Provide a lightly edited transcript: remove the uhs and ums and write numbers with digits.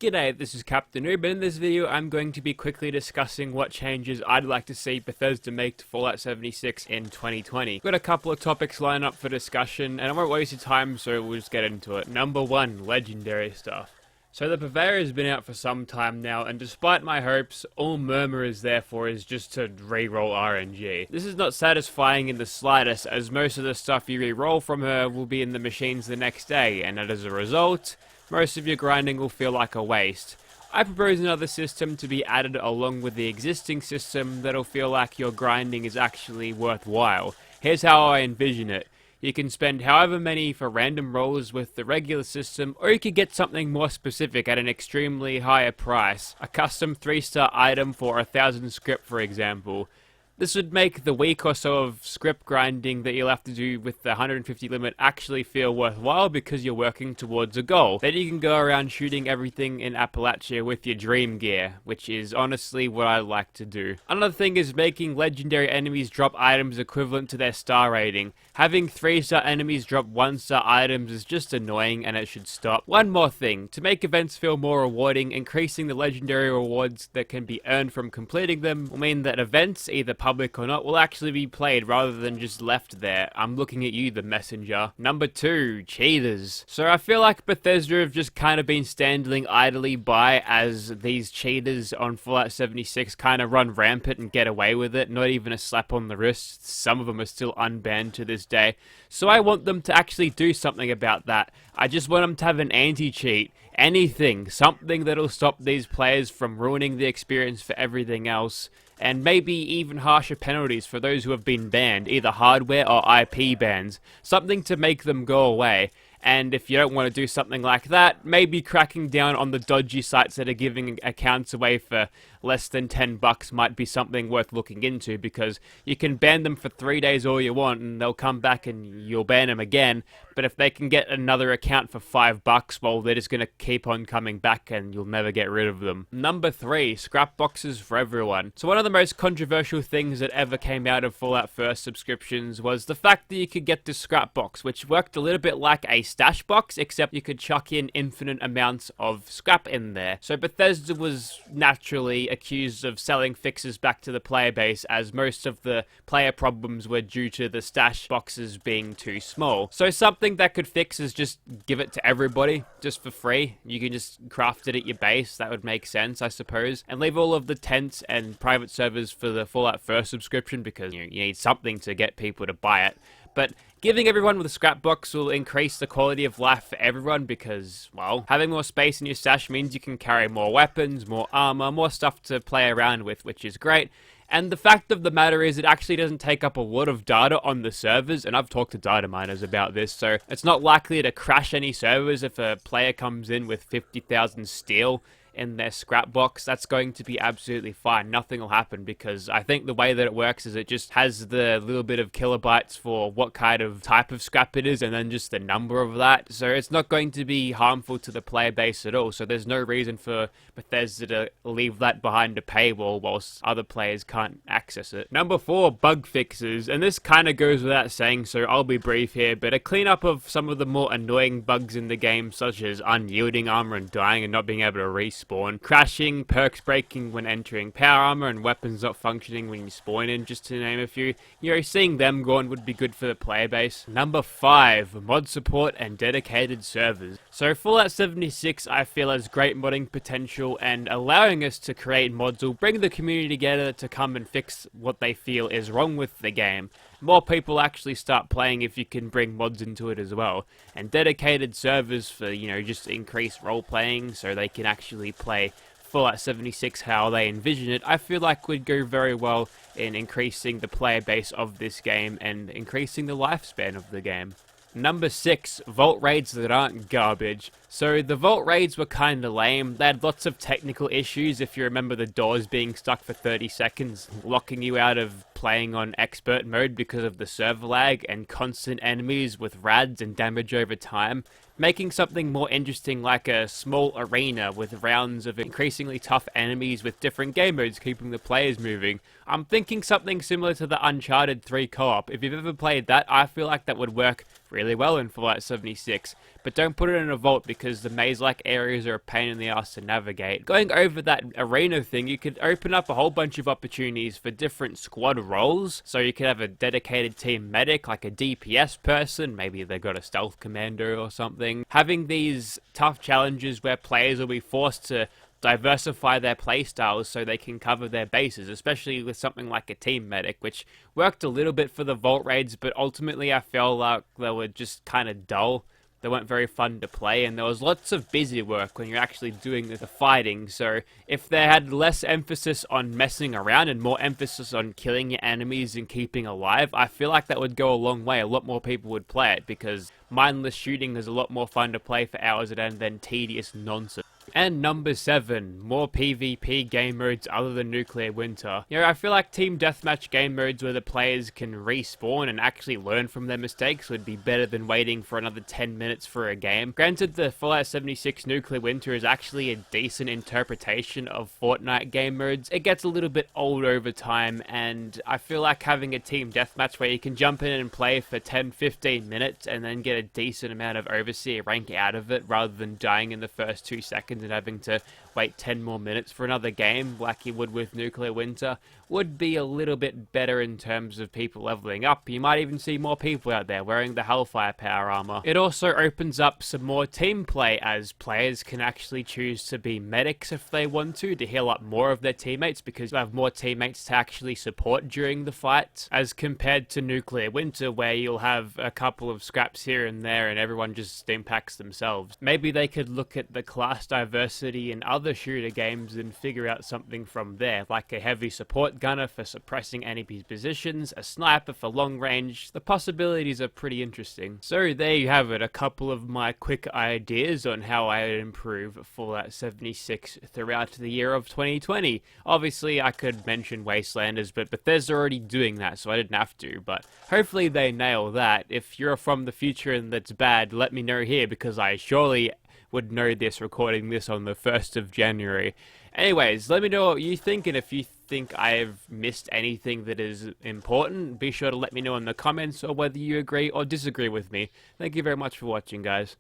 G'day, this is Captainoob, and in this video I'm going to be quickly discussing what changes I'd like to see Bethesda make to Fallout 76 in 2020. We've got a couple of topics lined up for discussion, and I won't waste your time, so we'll just get into it. Number 1, legendary stuff. So the Purveyor has been out for some time now, and despite my hopes, all Murmur is there for is just to reroll RNG. This is not satisfying in the slightest, as most of the stuff you reroll from her will be in the machines the next day, and as a result, most of your grinding will feel like a waste. I propose another system to be added along with the existing system that'll feel like your grinding is actually worthwhile. Here's how I envision it. You can spend however many for random rolls with the regular system, or you could get something more specific at an extremely higher price. A custom 3-star item for 1,000 script, for example. This would make the week or so of script grinding that you'll have to do with the 150 limit actually feel worthwhile because you're working towards a goal. Then you can go around shooting everything in Appalachia with your dream gear, which is honestly what I like to do. Another thing is making legendary enemies drop items equivalent to their star rating. Having 3-star enemies drop 1-star items is just annoying and it should stop. One more thing, to make events feel more rewarding, increasing the legendary rewards that can be earned from completing them will mean that events, either public or not, will actually be played rather than just left there. I'm looking at you, the messenger. Number 2, cheaters. So I feel like Bethesda have just kind of been standing idly by as these cheaters on Fallout 76 kind of run rampant and get away with it, not even a slap on the wrist. Some of them are still unbanned to this day. So I want them to actually do something about that. I just want them to have an anti-cheat. Anything. Something that'll stop these players from ruining the experience for everything else. And maybe even harsher penalties for those who have been banned, either hardware or IP bans. Something to make them go away. And if you don't want to do something like that, maybe cracking down on the dodgy sites that are giving accounts away for less than $10 might be something worth looking into, because you can ban them for 3 days all you want and they'll come back and you'll ban them again. But if they can get another account for $5, well, they're just going to keep on coming back and you'll never get rid of them. Number 3, scrap boxes for everyone. So one of the most controversial things that ever came out of Fallout 1 subscriptions was the fact that you could get this scrap box, which worked a little bit like a stash box, except you could chuck in infinite amounts of scrap in there. So Bethesda was naturally accused of selling fixes back to the player base, as most of the player problems were due to the stash boxes being too small. So something that could fix is just give it to everybody, just for free. You can just craft it at your base. That would make sense, I suppose. And leave all of the tents and private servers for the Fallout 1 subscription, because you need something to get people to buy it. But giving everyone with a scrap box will increase the quality of life for everyone because, well, having more space in your stash means you can carry more weapons, more armor, more stuff to play around with, which is great. And the fact of the matter is it actually doesn't take up a lot of data on the servers, and I've talked to data miners about this, so it's not likely to crash any servers if a player comes in with 50,000 steel in their scrap box. That's going to be absolutely fine. Nothing will happen, because I think the way that it works is it just has the little bit of kilobytes for what kind of type of scrap it is and then just the number of that. So it's not going to be harmful to the player base at all. So there's no reason for Bethesda to leave that behind a paywall whilst other players can't access it. Number 4, bug fixes. And this kind of goes without saying, so I'll be brief here, but a cleanup of some of the more annoying bugs in the game, such as unyielding armor and dying and not being able to respawn, crashing, perks breaking when entering power armor, and weapons not functioning when you spawn in, just to name a few. You know, seeing them gone would be good for the player base. Number 5, mod support and dedicated servers. So Fallout 76 I feel has great modding potential, and allowing us to create mods will bring the community together to come and fix what they feel is wrong with the game. More people actually start playing if you can bring mods into it as well. And dedicated servers for, just increase role playing so they can actually play Fallout 76 how they envision it, I feel like would go very well in increasing the player base of this game and increasing the lifespan of the game. Number 6, vault raids that aren't garbage. So the vault raids were kinda lame. They had lots of technical issues, if you remember the doors being stuck for 30 seconds, locking you out of playing on expert mode because of the server lag, and constant enemies with rads and damage over time. Making something more interesting like a small arena with rounds of increasingly tough enemies with different game modes keeping the players moving. I'm thinking something similar to the Uncharted 3 co-op. If you've ever played that, I feel like that would work really well in Fallout 76, but don't put it in a vault because the maze-like areas are a pain in the ass to navigate. Going over that arena thing, you could open up a whole bunch of opportunities for different squad roles, so you could have a dedicated team medic, like a DPS person, maybe they've got a stealth commander or something. Having these tough challenges where players will be forced to diversify their playstyles so they can cover their bases, especially with something like a team medic, which worked a little bit for the vault raids, but ultimately I felt like they were just kind of dull. They weren't very fun to play, and there was lots of busy work when you're actually doing the fighting, so if they had less emphasis on messing around and more emphasis on killing your enemies and keeping alive, I feel like that would go a long way. A lot more people would play it, because mindless shooting is a lot more fun to play for hours at end than tedious nonsense. And number 7, more PvP game modes other than Nuclear Winter. You know, I feel like team deathmatch game modes where the players can respawn and actually learn from their mistakes would be better than waiting for another 10 minutes for a game. Granted, the Fallout 76 Nuclear Winter is actually a decent interpretation of Fortnite game modes. It gets a little bit old over time, and I feel like having a team deathmatch where you can jump in and play for 10-15 minutes and then get a decent amount of Overseer rank out of it rather than dying in the first 2 seconds and having to wait 10 more minutes for another game like you would with Nuclear Winter would be a little bit better in terms of people leveling up. You might even see more people out there wearing the Hellfire power armor. It also opens up some more team play, as players can actually choose to be medics if they want to heal up more of their teammates, because you have more teammates to actually support during the fight, as compared to Nuclear Winter where you'll have a couple of scraps here and there and everyone just impacts themselves. Maybe they could look at the class diversity in other shooter games and figure out something from there, like a heavy support gunner for suppressing enemy positions, a sniper for long range. The possibilities are pretty interesting. So there you have it, a couple of my quick ideas on how I would improve Fallout 76 throughout the year of 2020. Obviously I could mention Wastelanders, but Bethesda's already doing that, so I didn't have to, but hopefully they nail that. If you're from the future and that's bad, let me know here, because I surely would know this recording this on the 1st of January. Anyways, let me know what you think, and if you think I've missed anything that is important, be sure to let me know in the comments, or whether you agree or disagree with me. Thank you very much for watching, guys.